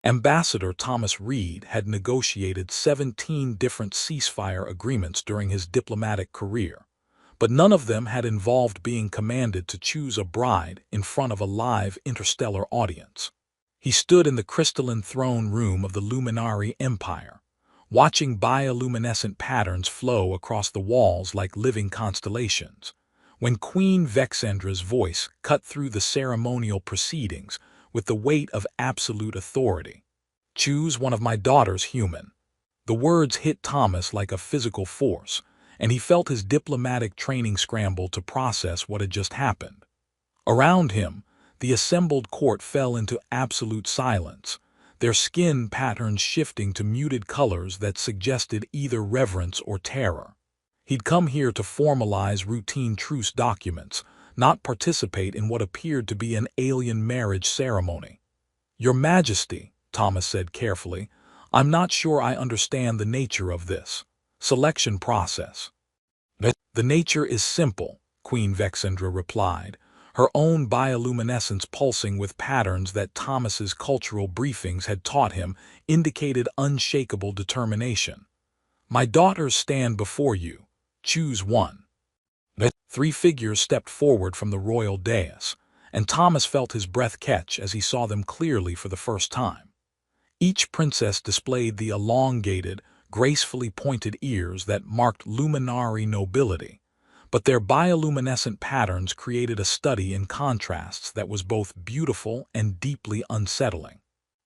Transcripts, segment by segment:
Ambassador Thomas Reed had negotiated 17 different ceasefire agreements during his diplomatic career, but none of them had involved being commanded to choose a bride in front of a live interstellar audience. He stood in the crystalline throne room of the Luminari Empire, watching bioluminescent patterns flow across the walls like living constellations, when Queen Vexendra's voice cut through the ceremonial proceedings with the weight of absolute authority. "Choose one of my daughters, human." The words hit Thomas like a physical force, and he felt his diplomatic training scramble to process what had just happened. Around him, the assembled court fell into absolute silence, their skin patterns shifting to muted colors that suggested either reverence or terror. He'd come here to formalize routine truce documents, not participate in what appeared to be an alien marriage ceremony. "Your Majesty," Thomas said carefully, "I'm not sure I understand the nature of this selection process." "The nature is simple," Queen Vexendra replied, her own bioluminescence pulsing with patterns that Thomas's cultural briefings had taught him indicated unshakable determination. "My daughters stand before you. Choose one." Three figures stepped forward from the royal dais, and Thomas felt his breath catch as he saw them clearly for the first time. Each princess displayed the elongated, gracefully pointed ears that marked luminary nobility, but their bioluminescent patterns created a study in contrasts that was both beautiful and deeply unsettling.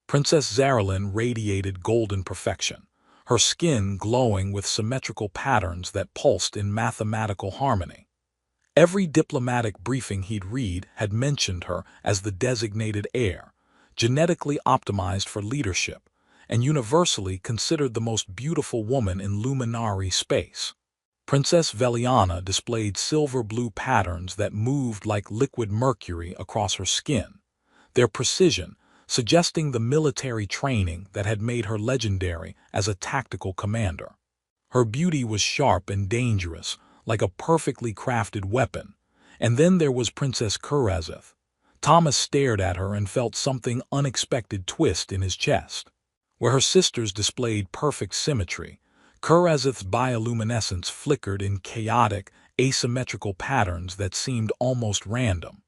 Princess Zaralyn radiated golden perfection, her skin glowing with symmetrical patterns that pulsed in mathematical harmony. Every diplomatic briefing he'd read had mentioned her as the designated heir, genetically optimized for leadership, and universally considered the most beautiful woman in luminary space. Princess Veliana displayed silver-blue patterns that moved like liquid mercury across her skin, their precision suggesting the military training that had made her legendary as a tactical commander. Her beauty was sharp and dangerous, like a perfectly crafted weapon. And then there was Princess Kurazeth. Thomas stared at her and felt something unexpected twist in his chest. Where her sisters displayed perfect symmetry, Kurazeth's bioluminescence flickered in chaotic, asymmetrical patterns that seemed almost random.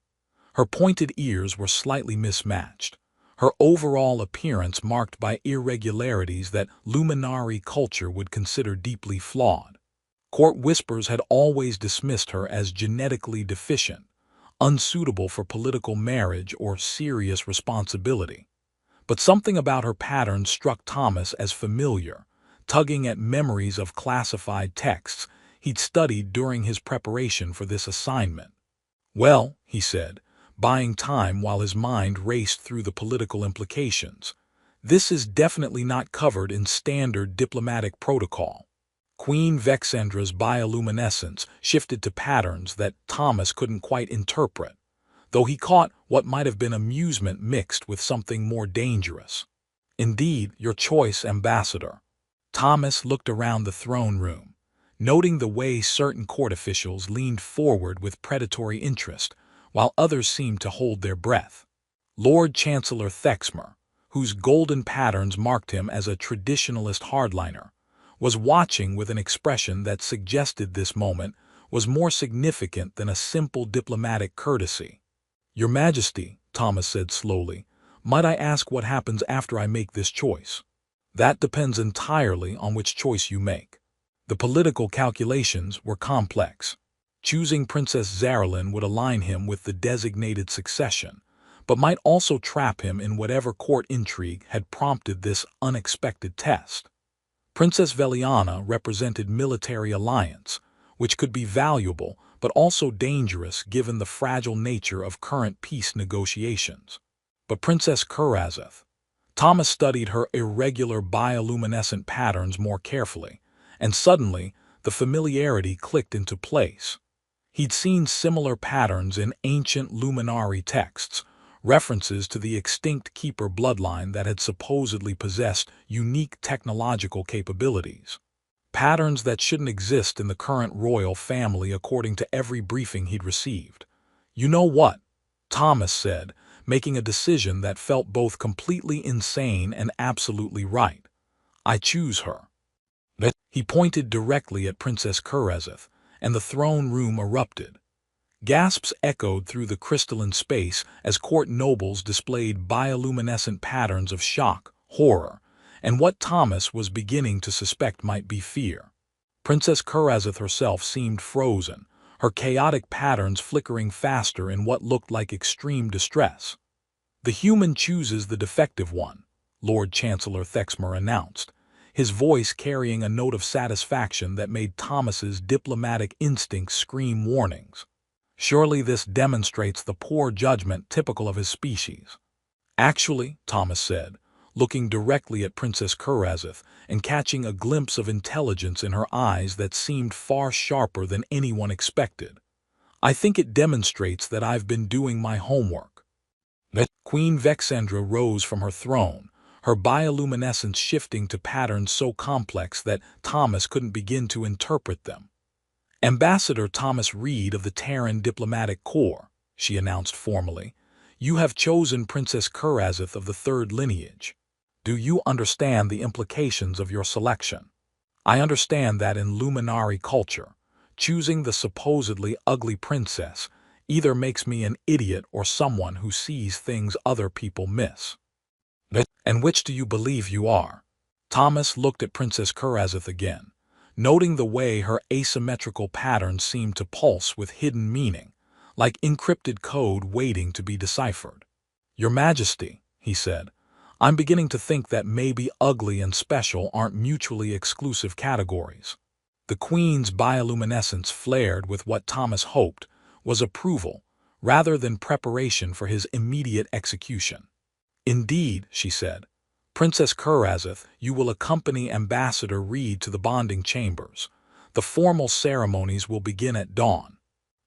Her pointed ears were slightly mismatched, her overall appearance marked by irregularities that luminary culture would consider deeply flawed. Court whispers had always dismissed her as genetically deficient, unsuitable for political marriage or serious responsibility. But something about her pattern struck Thomas as familiar, tugging at memories of classified texts he'd studied during his preparation for this assignment. "Well," he said, buying time while his mind raced through the political implications, "this is definitely not covered in standard diplomatic protocol." Queen Vexendra's bioluminescence shifted to patterns that Thomas couldn't quite interpret, though he caught what might have been amusement mixed with something more dangerous. "Indeed, your choice, Ambassador." Thomas looked around the throne room, noting the way certain court officials leaned forward with predatory interest, while others seemed to hold their breath. Lord Chancellor Thexmer, whose golden patterns marked him as a traditionalist hardliner, was watching with an expression that suggested this moment was more significant than a simple diplomatic courtesy. "Your Majesty," Thomas said slowly, "might I ask what happens after I make this choice?" "That depends entirely on which choice you make." The political calculations were complex. Choosing Princess Zaralyn would align him with the designated succession, but might also trap him in whatever court intrigue had prompted this unexpected test. Princess Veliana represented military alliance, which could be valuable but also dangerous given the fragile nature of current peace negotiations. But Princess Kurazeth, Thomas studied her irregular bioluminescent patterns more carefully, and suddenly the familiarity clicked into place. He'd seen similar patterns in ancient luminary texts, references to the extinct Keeper bloodline that had supposedly possessed unique technological capabilities. Patterns that shouldn't exist in the current royal family according to every briefing he'd received. "You know what?" Thomas said, making a decision that felt both completely insane and absolutely right. I choose her. He pointed directly at Princess Kurazeth, and the throne room erupted. Gasps echoed through the crystalline space as court nobles displayed bioluminescent patterns of shock, horror, and what Thomas was beginning to suspect might be fear. Princess Kurazeth herself seemed frozen, her chaotic patterns flickering faster in what looked like extreme distress. "The human chooses the defective one," Lord Chancellor Thexmer announced, his voice carrying a note of satisfaction that made Thomas's diplomatic instincts scream warnings. Surely this demonstrates the poor judgment typical of his species. "Actually," Thomas said, looking directly at Princess Kurazeth and catching a glimpse of intelligence in her eyes that seemed far sharper than anyone expected, "I think it demonstrates that I've been doing my homework." Queen Vexandra rose from her throne, her bioluminescence shifting to patterns so complex that Thomas couldn't begin to interpret them. "Ambassador Thomas Reed of the Terran Diplomatic Corps," she announced formally, "you have chosen Princess Kurazeth of the third lineage. Do you understand the implications of your selection? I understand that in Luminari culture, choosing the supposedly ugly princess either makes me an idiot or someone who sees things other people miss. And which do you believe you are?" Thomas looked at Princess Kurazeth again, noting the way her asymmetrical patterns seemed to pulse with hidden meaning, like encrypted code waiting to be deciphered. "Your Majesty," he said, "I'm beginning to think that maybe ugly and special aren't mutually exclusive categories." The Queen's bioluminescence flared with what Thomas hoped was approval, rather than preparation for his immediate execution. "Indeed," she said, "Princess Kurazeth, you will accompany Ambassador Reed to the bonding chambers. The formal ceremonies will begin at dawn."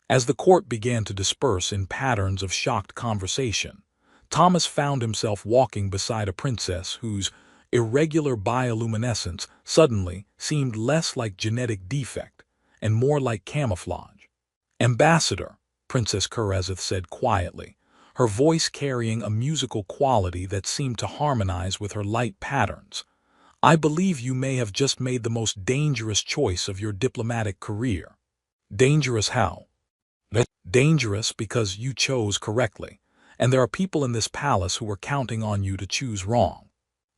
As the court began to disperse in patterns of shocked conversation, Thomas found himself walking beside a princess whose irregular bioluminescence suddenly seemed less like genetic defect and more like camouflage. "Ambassador," Princess Kurazeth said quietly, her voice carrying a musical quality that seemed to harmonize with her light patterns, "I believe you may have just made the most dangerous choice of your diplomatic career." "Dangerous how?" "Dangerous because you chose correctly, and there are people in this palace who were counting on you to choose wrong."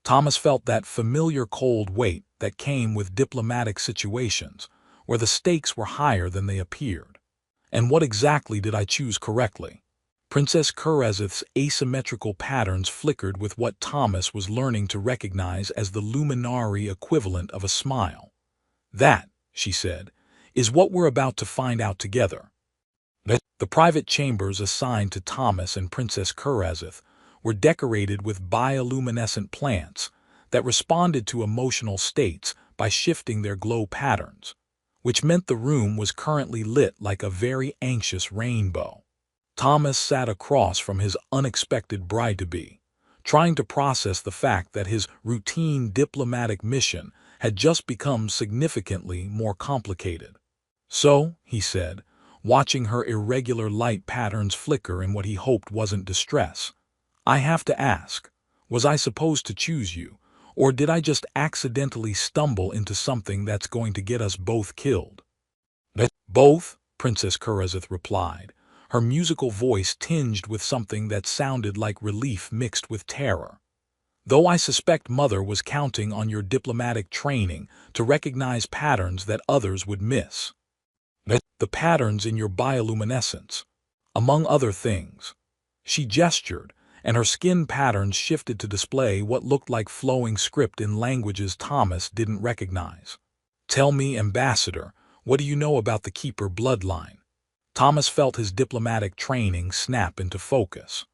Thomas felt that familiar cold weight that came with diplomatic situations, where the stakes were higher than they appeared. "And what exactly did I choose correctly?" Princess Kurazeth's asymmetrical patterns flickered with what Thomas was learning to recognize as the luminary equivalent of a smile. "That," she said, "is what we're about to find out together." The private chambers assigned to Thomas and Princess Kurazeth were decorated with bioluminescent plants that responded to emotional states by shifting their glow patterns, which meant the room was currently lit like a very anxious rainbow. Thomas sat across from his unexpected bride-to-be, trying to process the fact that his routine diplomatic mission had just become significantly more complicated. "So," he said, watching her irregular light patterns flicker in what he hoped wasn't distress, "I have to ask, was I supposed to choose you, or did I just accidentally stumble into something that's going to get us both killed?" "Both," Princess Kurazeth replied, her musical voice tinged with something that sounded like relief mixed with terror. "Though I suspect Mother was counting on your diplomatic training to recognize patterns that others would miss. The patterns in your bioluminescence, among other things." She gestured, and her skin patterns shifted to display what looked like flowing script in languages Thomas didn't recognize. "Tell me, Ambassador, what do you know about the Keeper bloodline?" Thomas felt his diplomatic training snap into focus.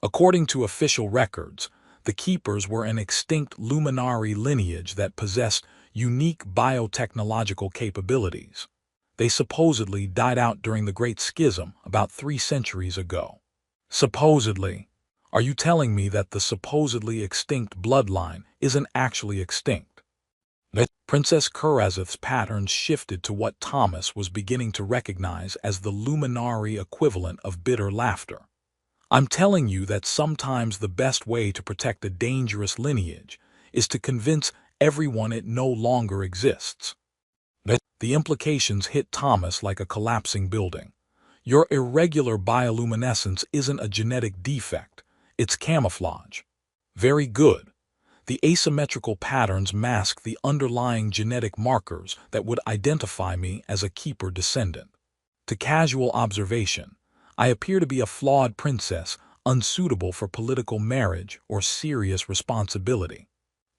According to official records, the Keepers were an extinct luminary lineage that possessed unique biotechnological capabilities. They supposedly died out during the Great Schism about 3 centuries ago. Supposedly? Are you telling me that the supposedly extinct bloodline isn't actually extinct? Princess Kurazeth's patterns shifted to what Thomas was beginning to recognize as the luminary equivalent of bitter laughter. I'm telling you that sometimes the best way to protect a dangerous lineage is to convince everyone it no longer exists. The implications hit Thomas like a collapsing building. Your irregular bioluminescence isn't a genetic defect, it's camouflage. Very good. The asymmetrical patterns mask the underlying genetic markers that would identify me as a keeper descendant. To casual observation, I appear to be a flawed princess, unsuitable for political marriage or serious responsibility.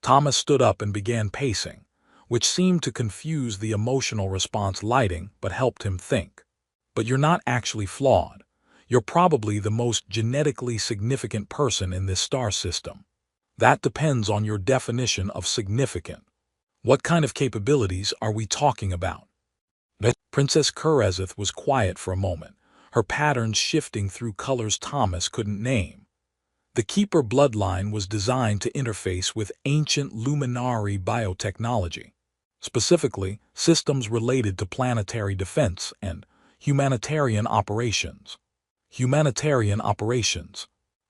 Thomas stood up and began pacing, which seemed to confuse the emotional response lighting but helped him think. But you're not actually flawed. You're probably the most genetically significant person in this star system. That depends on your definition of significant. What kind of capabilities are we talking about? Princess Kurezeth was quiet for a moment, her patterns shifting through colors Thomas couldn't name. The Keeper bloodline was designed to interface with ancient luminary biotechnology, specifically systems related to planetary defense and humanitarian operations.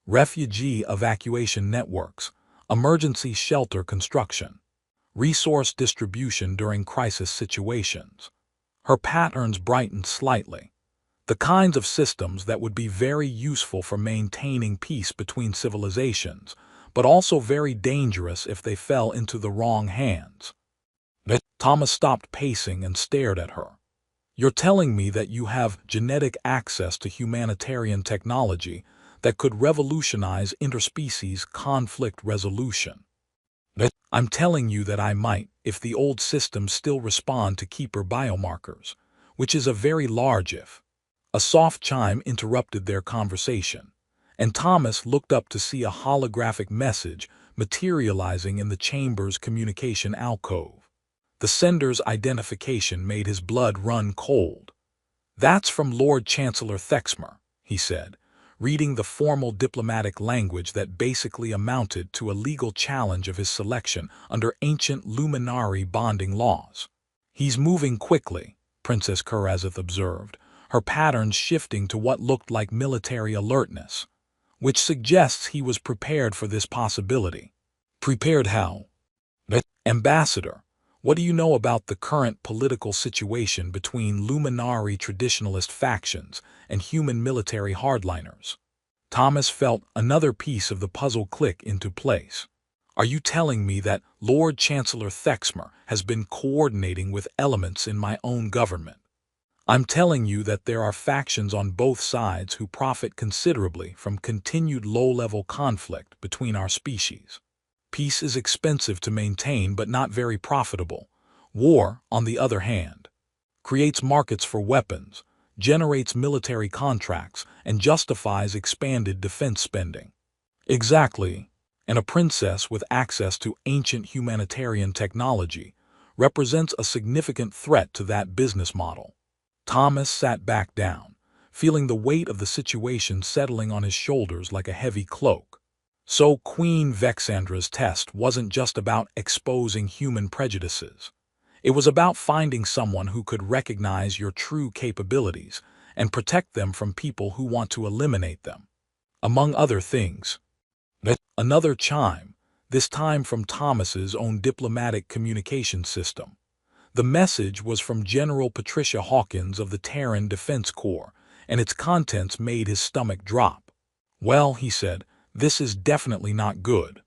Refugee evacuation networks, emergency shelter construction, resource distribution during crisis situations. Her patterns brightened slightly. The kinds of systems that would be very useful for maintaining peace between civilizations, but also very dangerous if they fell into the wrong hands. Thomas stopped pacing and stared at her. You're telling me that you have genetic access to humanitarian technology that could revolutionize interspecies conflict resolution. I'm telling you that I might, if the old systems still respond to Keeper biomarkers, which is a very large if. A soft chime interrupted their conversation, and Thomas looked up to see a holographic message materializing in the chamber's communication alcove. The sender's identification made his blood run cold. "That's from Lord Chancellor Thexmer," he said, reading the formal diplomatic language that basically amounted to a legal challenge of his selection under ancient luminary bonding laws. "He's moving quickly," Princess Kurezeth observed, her patterns shifting to what looked like military alertness, which suggests he was prepared for this possibility. "Prepared how?" "Ambassador, what do you know about the current political situation between luminary traditionalist factions and human military hardliners?" Thomas felt another piece of the puzzle click into place. "Are you telling me that Lord Chancellor Thexmer has been coordinating with elements in my own government?" "I'm telling you that there are factions on both sides who profit considerably from continued low-level conflict between our species. Peace is expensive to maintain but not very profitable. War, on the other hand, creates markets for weapons, generates military contracts, and justifies expanded defense spending." "Exactly. And a princess with access to ancient humanitarian technology represents a significant threat to that business model." Thomas sat back down, feeling the weight of the situation settling on his shoulders like a heavy cloak. So Queen Vexandra's test wasn't just about exposing human prejudices. It was about finding someone who could recognize your true capabilities and protect them from people who want to eliminate them. Among other things. Another chime, this time from Thomas's own diplomatic communication system. The message was from General Patricia Hawkins of the Terran Defense Corps, and its contents made his stomach drop. "Well," he said, "this is definitely not good."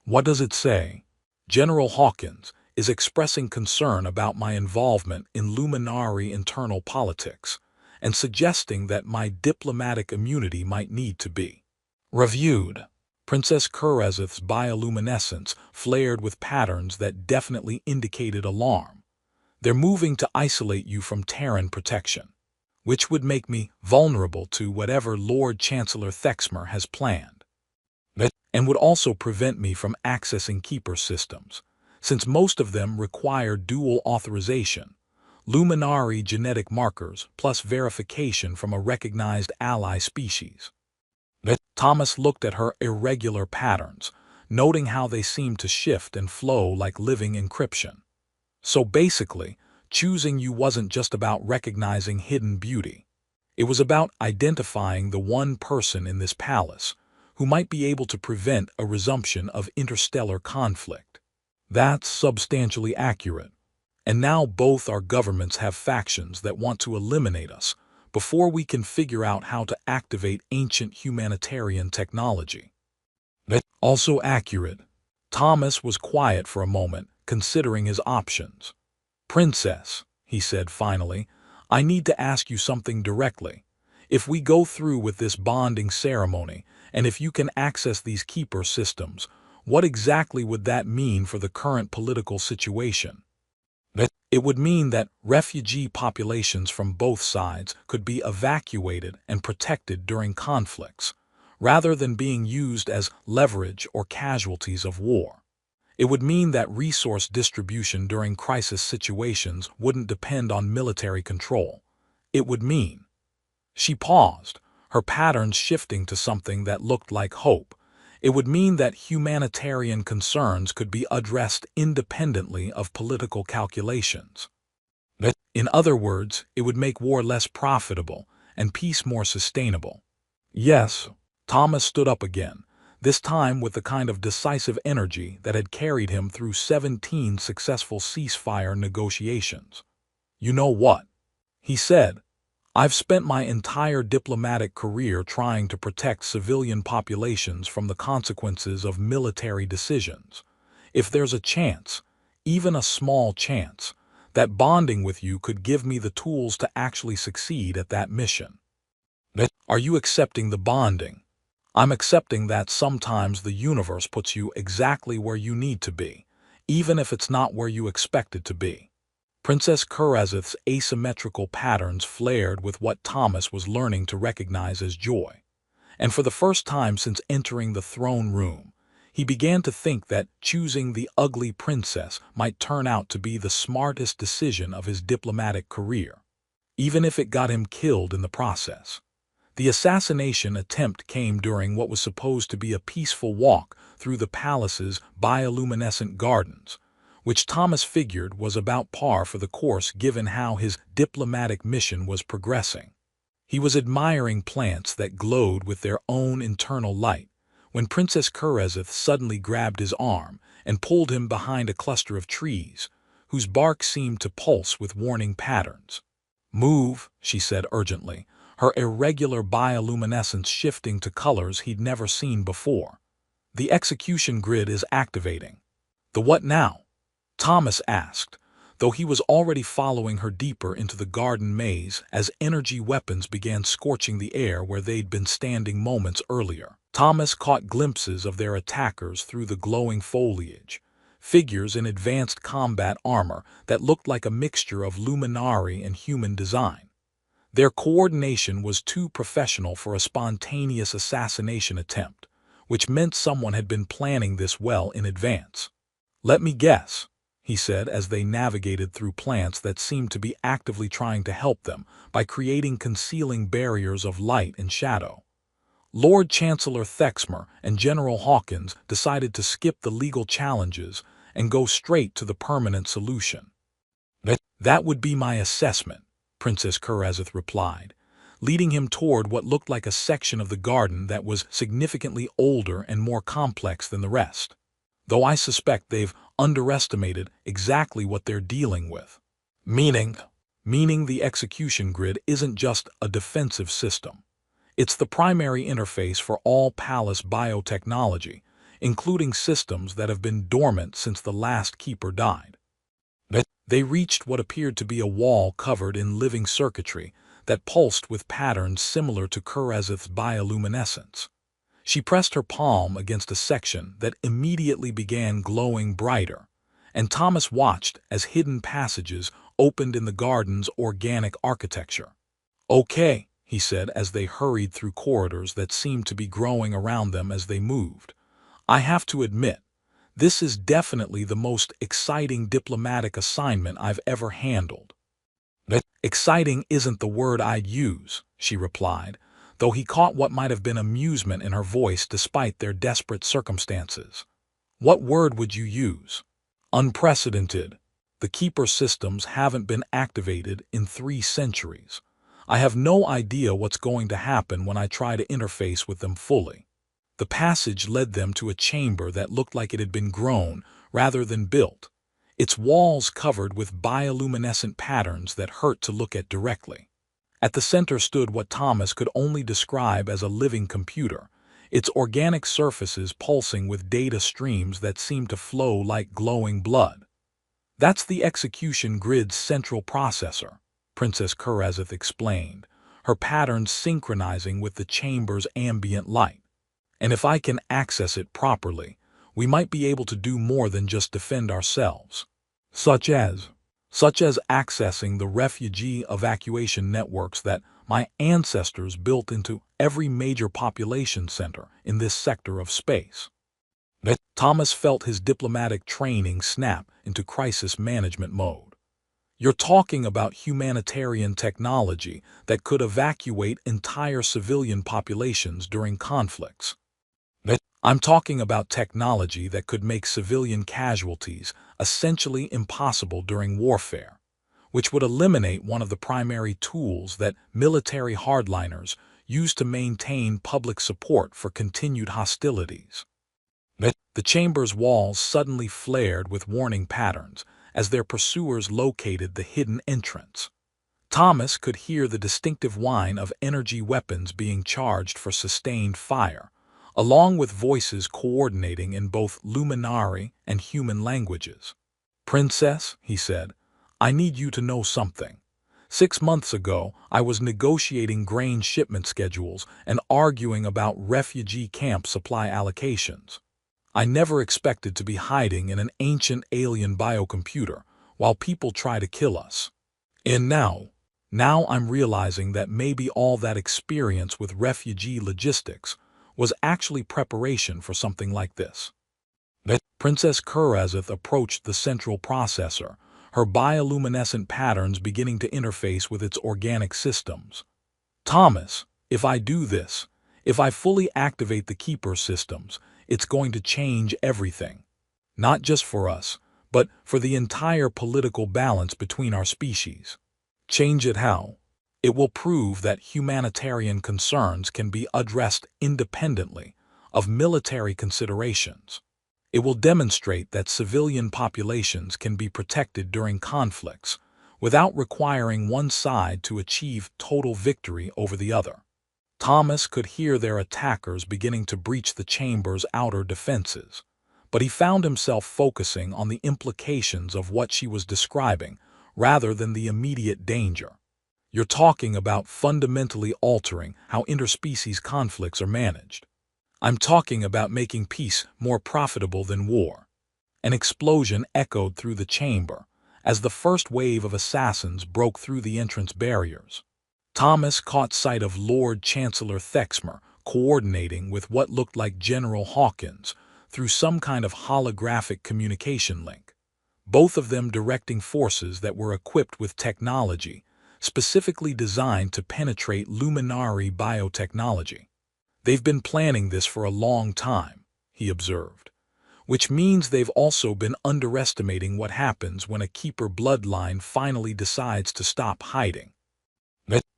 "What does it say?" "General Hawkins is expressing concern about my involvement in luminary internal politics and suggesting that my diplomatic immunity might need to be reviewed." Princess Kurezeth's bioluminescence flared with patterns that definitely indicated alarm. "They're moving to isolate you from Terran protection, which would make me vulnerable to whatever Lord Chancellor Thexmer has planned, and would also prevent me from accessing Keeper systems, since most of them require dual authorization, luminary genetic markers plus verification from a recognized ally species." Thomas looked at her irregular patterns, noting how they seemed to shift and flow like living encryption. "So basically, choosing you wasn't just about recognizing hidden beauty. It was about identifying the one person in this palace who might be able to prevent a resumption of interstellar conflict. That's substantially accurate. And now both our governments have factions that want to eliminate us before we can figure out how to activate ancient humanitarian technology. That's also accurate. Thomas was quiet for a moment, considering his options. Princess, he said finally, I need to ask you something directly. If we go through with this bonding ceremony, and if you can access these keeper systems, what exactly would that mean for the current political situation? It would mean that refugee populations from both sides could be evacuated and protected during conflicts, rather than being used as leverage or casualties of war. It would mean that resource distribution during crisis situations wouldn't depend on military control. It would mean. She paused, her patterns shifting to something that looked like hope. It would mean that humanitarian concerns could be addressed independently of political calculations. In other words, it would make war less profitable and peace more sustainable. Yes, Thomas stood up again, this time with the kind of decisive energy that had carried him through 17 successful ceasefire negotiations. You know what? He said, I've spent my entire diplomatic career trying to protect civilian populations from the consequences of military decisions. If there's a chance, even a small chance, that bonding with you could give me the tools to actually succeed at that mission. Are you accepting the bonding? I'm accepting that sometimes the universe puts you exactly where you need to be, even if it's not where you expect it to be. Princess Kurazeth's asymmetrical patterns flared with what Thomas was learning to recognize as joy. And for the first time since entering the throne room, he began to think that choosing the ugly princess might turn out to be the smartest decision of his diplomatic career, even if it got him killed in the process. The assassination attempt came during what was supposed to be a peaceful walk through the palace's bioluminescent gardens, which Thomas figured was about par for the course given how his diplomatic mission was progressing. He was admiring plants that glowed with their own internal light, when Princess Kurazeth suddenly grabbed his arm and pulled him behind a cluster of trees, whose bark seemed to pulse with warning patterns. Move, she said urgently, her irregular bioluminescence shifting to colors he'd never seen before. The execution grid is activating. The what now? Thomas asked, though he was already following her deeper into the garden maze as energy weapons began scorching the air where they'd been standing moments earlier. Thomas caught glimpses of their attackers through the glowing foliage, figures in advanced combat armor that looked like a mixture of luminari and human design. Their coordination was too professional for a spontaneous assassination attempt, which meant someone had been planning this well in advance. Let me guess, he said as they navigated through plants that seemed to be actively trying to help them by creating concealing barriers of light and shadow. Lord Chancellor Thexmer and General Hawkins decided to skip the legal challenges and go straight to the permanent solution. That would be my assessment, Princess Kurazeth replied, leading him toward what looked like a section of the garden that was significantly older and more complex than the rest, though I suspect they've underestimated exactly what they're dealing with. Meaning the execution grid isn't just a defensive system. It's the primary interface for all palace biotechnology, including systems that have been dormant since the last keeper died. They reached what appeared to be a wall covered in living circuitry that pulsed with patterns similar to Kurazeth's bioluminescence. She pressed her palm against a section that immediately began glowing brighter, and Thomas watched as hidden passages opened in the garden's organic architecture. Okay, he said as they hurried through corridors that seemed to be growing around them as they moved. I have to admit, this is definitely the most exciting diplomatic assignment I've ever handled. Exciting isn't the word I'd use, she replied, though he caught what might have been amusement in her voice despite their desperate circumstances. What word would you use? Unprecedented. The keeper systems haven't been activated in 3 centuries. I have no idea what's going to happen when I try to interface with them fully. The passage led them to a chamber that looked like it had been grown rather than built, its walls covered with bioluminescent patterns that hurt to look at directly. At the center stood what Thomas could only describe as a living computer, its organic surfaces pulsing with data streams that seemed to flow like glowing blood. "That's the execution grid's central processor," Princess Kurazeth explained, her patterns synchronizing with the chamber's ambient light. "And if I can access it properly, we might be able to do more than just defend ourselves. Such as accessing the refugee evacuation networks that my ancestors built into every major population center in this sector of space." Thomas felt his diplomatic training snap into crisis management mode. "You're talking about humanitarian technology that could evacuate entire civilian populations during conflicts." "I'm talking about technology that could make civilian casualties essentially impossible during warfare, which would eliminate one of the primary tools that military hardliners use to maintain public support for continued hostilities." The chamber's walls suddenly flared with warning patterns as their pursuers located the hidden entrance. Thomas could hear the distinctive whine of energy weapons being charged for sustained fire, along with voices coordinating in both Luminari and human languages. "Princess," he said, "I need you to know something. 6 months ago, I was negotiating grain shipment schedules and arguing about refugee camp supply allocations. I never expected to be hiding in an ancient alien biocomputer while people try to kill us. And now I'm realizing that maybe all that experience with refugee logistics was actually preparation for something like this." Princess Kurazeth approached the central processor, her bioluminescent patterns beginning to interface with its organic systems. "Thomas, if I do this, if I fully activate the Keeper systems, it's going to change everything. Not just for us, but for the entire political balance between our species." "Change it how?" "It will prove that humanitarian concerns can be addressed independently of military considerations. It will demonstrate that civilian populations can be protected during conflicts without requiring one side to achieve total victory over the other." Thomas could hear their attackers beginning to breach the chamber's outer defenses, but he found himself focusing on the implications of what she was describing rather than the immediate danger. "You're talking about fundamentally altering how interspecies conflicts are managed. I'm talking about making peace more profitable than war." An explosion echoed through the chamber as the first wave of assassins broke through the entrance barriers. Thomas caught sight of Lord Chancellor Thexmer coordinating with what looked like General Hawkins through some kind of holographic communication link, both of them directing forces that were equipped with technology specifically designed to penetrate Luminari biotechnology. "They've been planning this for a long time," he observed, "which means they've also been underestimating what happens when a Keeper bloodline finally decides to stop hiding."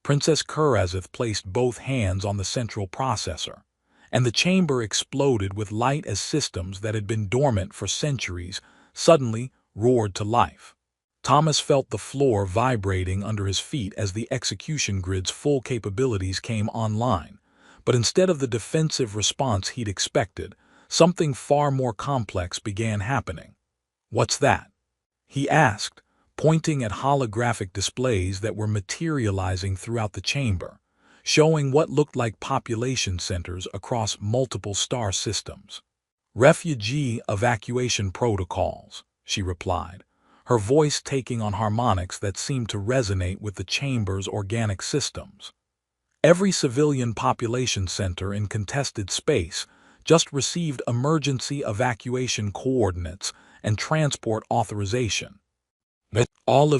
Princess Kurazeth placed both hands on the central processor, and the chamber exploded with light as systems that had been dormant for centuries suddenly roared to life. Thomas felt the floor vibrating under his feet as the execution grid's full capabilities came online, but instead of the defensive response he'd expected, something far more complex began happening. "What's that?" he asked, pointing at holographic displays that were materializing throughout the chamber, showing what looked like population centers across multiple star systems. "Refugee evacuation protocols," she replied, her voice taking on harmonics that seemed to resonate with the chamber's organic systems. "Every civilian population center in contested space just received emergency evacuation coordinates and transport authorization." All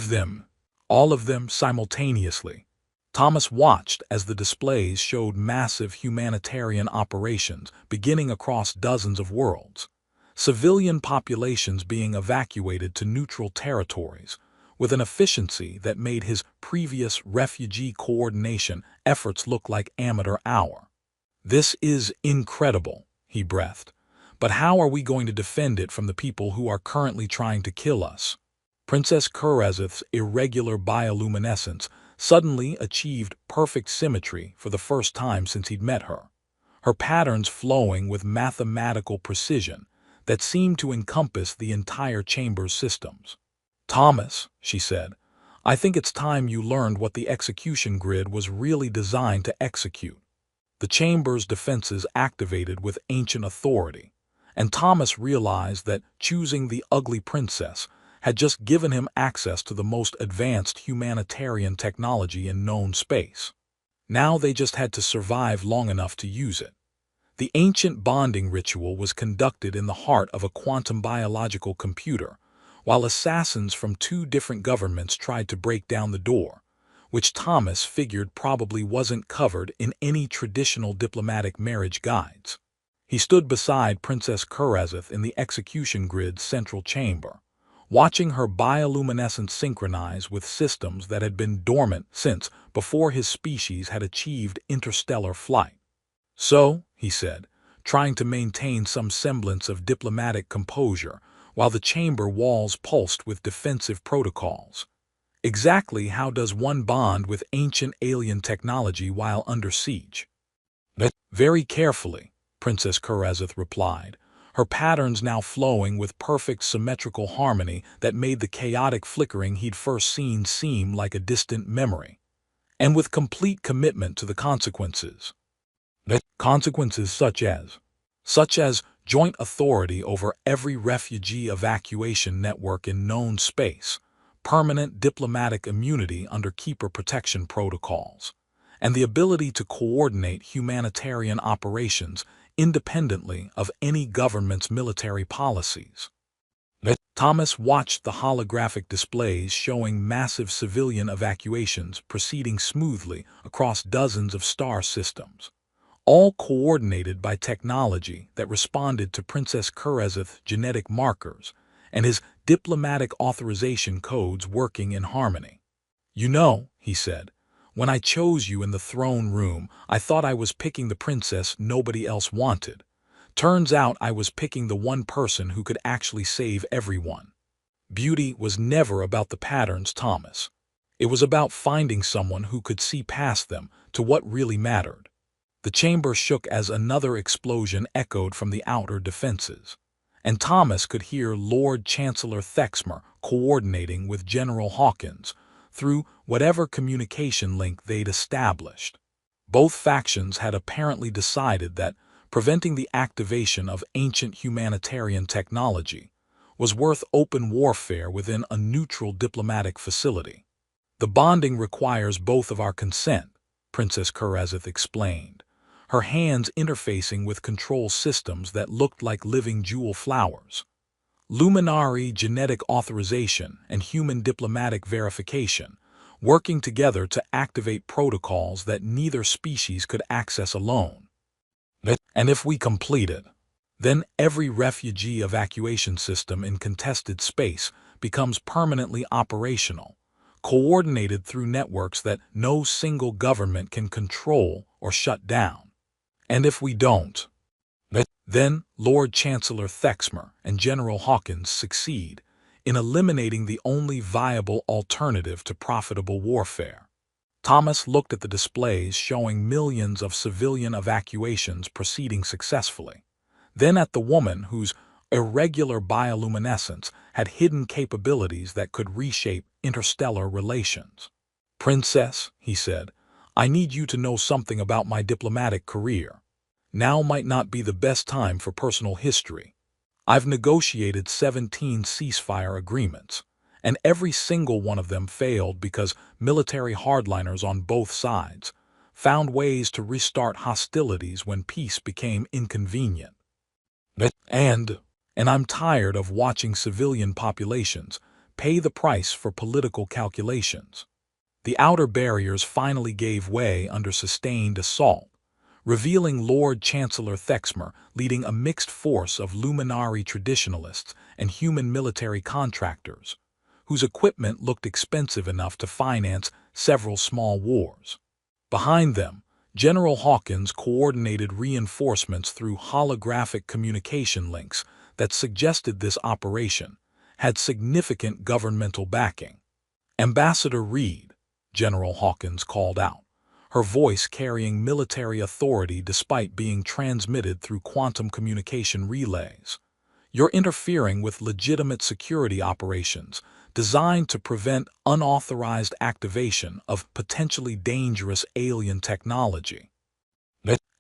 of them simultaneously. Thomas watched as the displays showed massive humanitarian operations beginning across dozens of worlds, civilian populations being evacuated to neutral territories, with an efficiency that made his previous refugee coordination efforts look like amateur hour. "This is incredible," he breathed. "But how are we going to defend it from the people who are currently trying to kill us?" Princess Kurazeth's irregular bioluminescence suddenly achieved perfect symmetry for the first time since he'd met her, her patterns flowing with mathematical precision that seemed to encompass the entire chamber's systems. "Thomas," she said, "I think it's time you learned what the execution grid was really designed to execute." The chamber's defenses activated with ancient authority, and Thomas realized that choosing the ugly princess had just given him access to the most advanced humanitarian technology in known space. Now they just had to survive long enough to use it. The ancient bonding ritual was conducted in the heart of a quantum biological computer, while assassins from 2 different governments tried to break down the door, which Thomas figured probably wasn't covered in any traditional diplomatic marriage guides. He stood beside Princess Kurazeth in the execution grid's central chamber, watching her bioluminescence synchronize with systems that had been dormant since before his species had achieved interstellar flight. "So," he said, trying to maintain some semblance of diplomatic composure while the chamber walls pulsed with defensive protocols, "exactly how does one bond with ancient alien technology while under siege?" "Very carefully," Princess Kurazeth replied, her patterns now flowing with perfect symmetrical harmony that made the chaotic flickering he'd first seen seem like a distant memory, "and with complete commitment to the consequences." "Consequences such as joint authority over every refugee evacuation network in known space, permanent diplomatic immunity under keeper protection protocols, and the ability to coordinate humanitarian operations independently of any government's military policies." Thomas watched the holographic displays showing massive civilian evacuations proceeding smoothly across dozens of star systems, all coordinated by technology that responded to Princess Kurazeth's genetic markers and his diplomatic authorization codes working in harmony. "You know," he said, "when I chose you in the throne room, I thought I was picking the princess nobody else wanted. Turns out I was picking the one person who could actually save everyone." Beauty was never about the patterns, Thomas. It was about finding someone who could see past them to what really mattered. The chamber shook as another explosion echoed from the outer defenses, and Thomas could hear Lord Chancellor Thexmer coordinating with General Hawkins through whatever communication link they'd established. Both factions had apparently decided that preventing the activation of ancient humanitarian technology was worth open warfare within a neutral diplomatic facility. "The bonding requires both of our consent," Princess Kurazeth explained, her hands interfacing with control systems that looked like living jewel flowers. "Luminary genetic authorization and human diplomatic verification, working together to activate protocols that neither species could access alone. And if we complete it, then every refugee evacuation system in contested space becomes permanently operational, coordinated through networks that no single government can control or shut down. And if we don't, then Lord Chancellor Thexmer and General Hawkins succeed in eliminating the only viable alternative to profitable warfare." Thomas looked at the displays showing millions of civilian evacuations proceeding successfully, then at the woman whose irregular bioluminescence had hidden capabilities that could reshape interstellar relations. "Princess," he said, "I need you to know something about my diplomatic career. Now might not be the best time for personal history. I've negotiated 17 ceasefire agreements, and every single one of them failed because military hardliners on both sides found ways to restart hostilities when peace became inconvenient. And I'm tired of watching civilian populations pay the price for political calculations." The outer barriers finally gave way under sustained assault, revealing Lord Chancellor Thexmer leading a mixed force of luminary traditionalists and human military contractors, whose equipment looked expensive enough to finance several small wars. Behind them, General Hawkins coordinated reinforcements through holographic communication links that suggested this operation had significant governmental backing. "Ambassador Reed," General Hawkins called out, her voice carrying military authority despite being transmitted through quantum communication relays. "You're interfering with legitimate security operations designed to prevent unauthorized activation of potentially dangerous alien technology."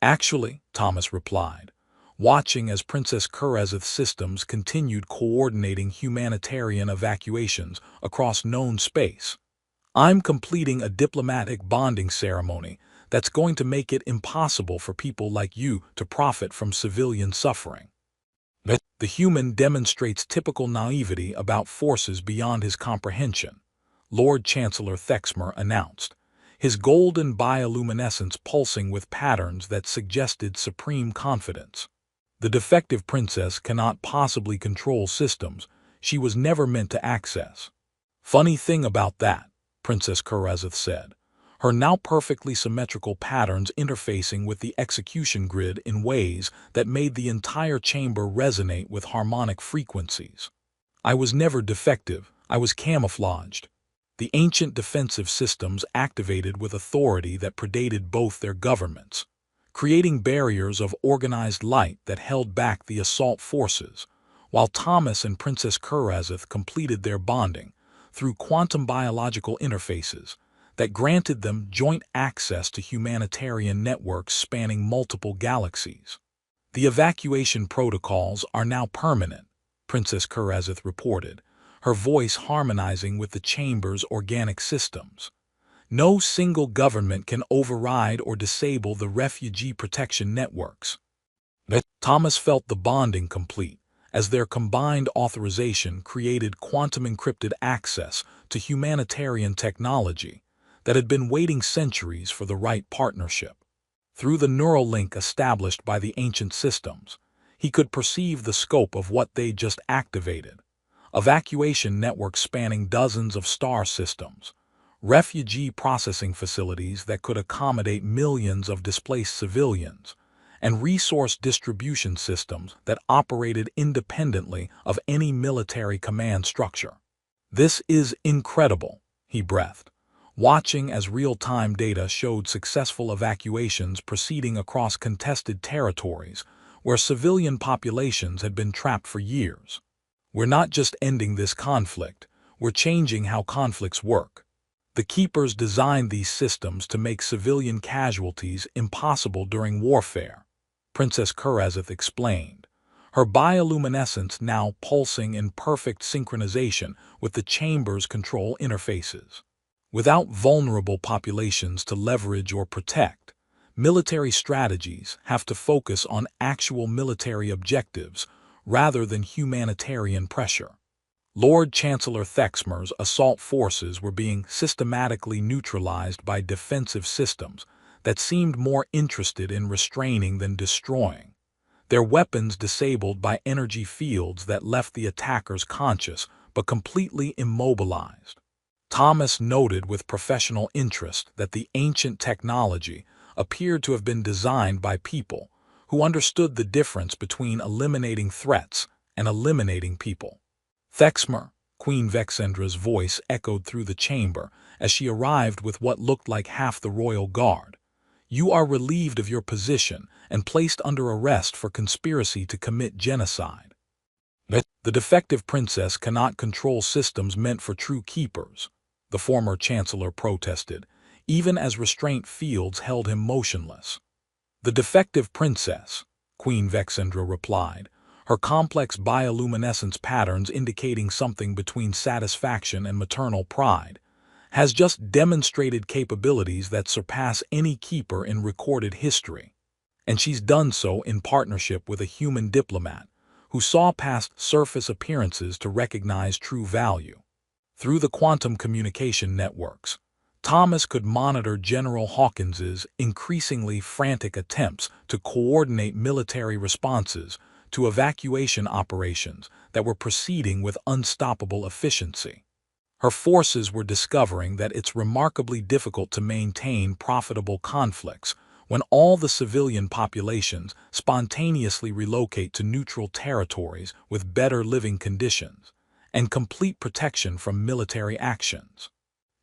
"Actually," Thomas replied, watching as Princess Kurezeth's systems continued coordinating humanitarian evacuations across known space, "I'm completing a diplomatic bonding ceremony that's going to make it impossible for people like you to profit from civilian suffering." The human demonstrates typical naivety about forces beyond his comprehension, Lord Chancellor Thexmer announced, his golden bioluminescence pulsing with patterns that suggested supreme confidence. "The defective princess cannot possibly control systems she was never meant to access." "Funny thing about that," Princess Kurezeth said, her now perfectly symmetrical patterns interfacing with the execution grid in ways that made the entire chamber resonate with harmonic frequencies. "I was never defective, I was camouflaged." The ancient defensive systems activated with authority that predated both their governments, creating barriers of organized light that held back the assault forces, while Thomas and Princess Kurezeth completed their bonding through quantum biological interfaces that granted them joint access to humanitarian networks spanning multiple galaxies. "The evacuation protocols are now permanent," Princess Kurezeth reported, her voice harmonizing with the chamber's organic systems. "No single government can override or disable the refugee protection networks." Thomas felt the bonding complete, as their combined authorization created quantum-encrypted access to humanitarian technology that had been waiting centuries for the right partnership. Through the neural link established by the ancient systems, he could perceive the scope of what they just activated: evacuation networks spanning dozens of star systems, refugee processing facilities that could accommodate millions of displaced civilians, and resource distribution systems that operated independently of any military command structure. "This is incredible," he breathed, watching as real-time data showed successful evacuations proceeding across contested territories where civilian populations had been trapped for years. "We're not just ending this conflict, we're changing how conflicts work." The Keepers designed these systems to make civilian casualties impossible during warfare, Princess Kurezeth explained, her bioluminescence now pulsing in perfect synchronization with the chamber's control interfaces. "Without vulnerable populations to leverage or protect, military strategies have to focus on actual military objectives rather than humanitarian pressure." Lord Chancellor Thexmer's assault forces were being systematically neutralized by defensive systems that seemed more interested in restraining than destroying, their weapons disabled by energy fields that left the attackers conscious but completely immobilized. Thomas noted with professional interest that the ancient technology appeared to have been designed by people who understood the difference between eliminating threats and eliminating people. "Thexmer," Queen Vexendra's voice echoed through the chamber as she arrived with what looked like half the royal guard. "You are relieved of your position and placed under arrest for conspiracy to commit genocide." "The defective princess cannot control systems meant for true keepers," the former chancellor protested, even as restraint fields held him motionless. "The defective princess," Queen Vexendra replied, her complex bioluminescence patterns indicating something between satisfaction and maternal pride, "has just demonstrated capabilities that surpass any keeper in recorded history. And she's done so in partnership with a human diplomat who saw past surface appearances to recognize true value." Through the quantum communication networks, Thomas could monitor General Hawkins's increasingly frantic attempts to coordinate military responses to evacuation operations that were proceeding with unstoppable efficiency. Her forces were discovering that it's remarkably difficult to maintain profitable conflicts when all the civilian populations spontaneously relocate to neutral territories with better living conditions and complete protection from military actions.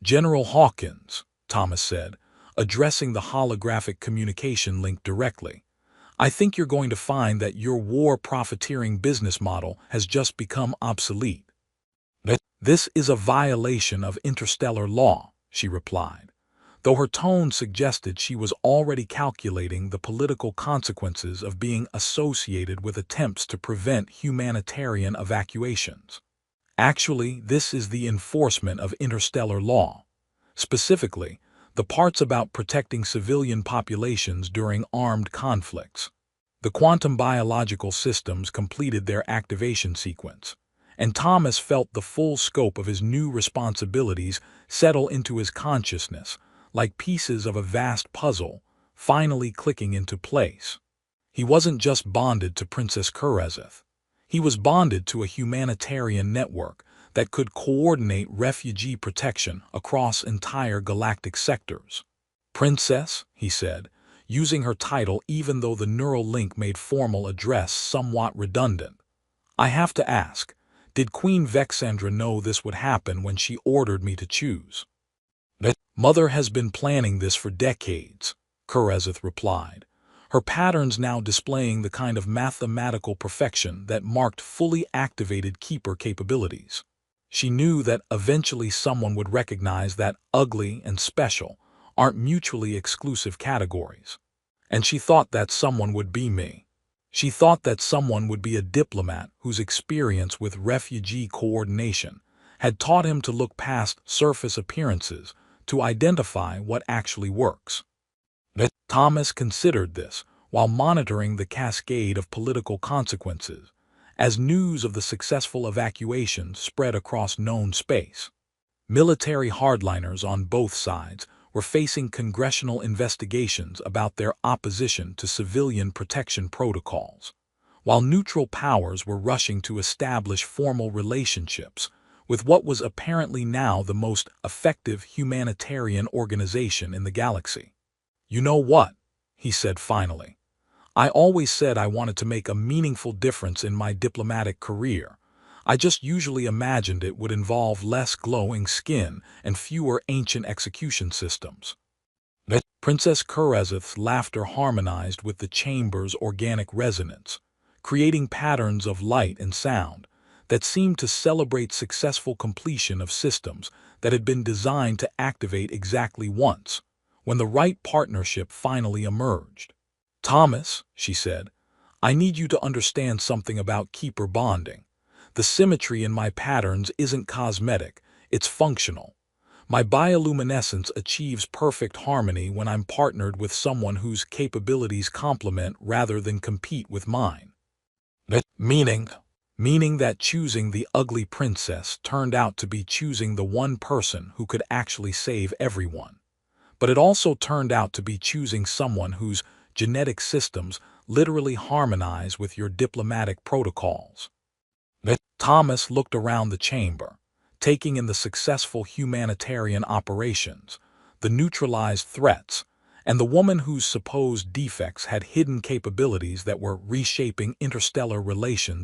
General Hawkins, Thomas said, addressing the holographic communication link directly, I think you're going to find that your war profiteering business model has just become obsolete. This is a violation of interstellar law, she replied, though her tone suggested she was already calculating the political consequences of being associated with attempts to prevent humanitarian evacuations. Actually, this is the enforcement of interstellar law. Specifically, the parts about protecting civilian populations during armed conflicts. The quantum biological systems completed their activation sequence, and Thomas felt the full scope of his new responsibilities settle into his consciousness, like pieces of a vast puzzle, finally clicking into place. He wasn't just bonded to Princess Kurezeth. He was bonded to a humanitarian network that could coordinate refugee protection across entire galactic sectors. Princess, he said, using her title even though the neural link made formal address somewhat redundant. I have to ask, did Queen Vexandra know this would happen when she ordered me to choose? Mother has been planning this for decades, Kurezeth replied, her patterns now displaying the kind of mathematical perfection that marked fully activated keeper capabilities. She knew that eventually someone would recognize that ugly and special aren't mutually exclusive categories. And she thought that someone would be me. She thought that someone would be a diplomat whose experience with refugee coordination had taught him to look past surface appearances to identify what actually works. Thomas considered this while monitoring the cascade of political consequences as news of the successful evacuations spread across known space. Military hardliners on both sides were facing congressional investigations about their opposition to civilian protection protocols, while neutral powers were rushing to establish formal relationships with what was apparently now the most effective humanitarian organization in the galaxy. You know what? He said finally. I always said I wanted to make a meaningful difference in my diplomatic career. I just usually imagined it would involve less glowing skin and fewer ancient execution systems. Princess Kurezeth's laughter harmonized with the chamber's organic resonance, creating patterns of light and sound that seemed to celebrate successful completion of systems that had been designed to activate exactly once, when the right partnership finally emerged. Thomas, she said, I need you to understand something about keeper bonding. The symmetry in my patterns isn't cosmetic, it's functional. My bioluminescence achieves perfect harmony when I'm partnered with someone whose capabilities complement rather than compete with mine. Meaning that choosing the ugly princess turned out to be choosing the one person who could actually save everyone. But it also turned out to be choosing someone whose genetic systems literally harmonize with your diplomatic protocols. Thomas looked around the chamber, taking in the successful humanitarian operations, the neutralized threats, and the woman whose supposed defects had hidden capabilities that were reshaping interstellar relations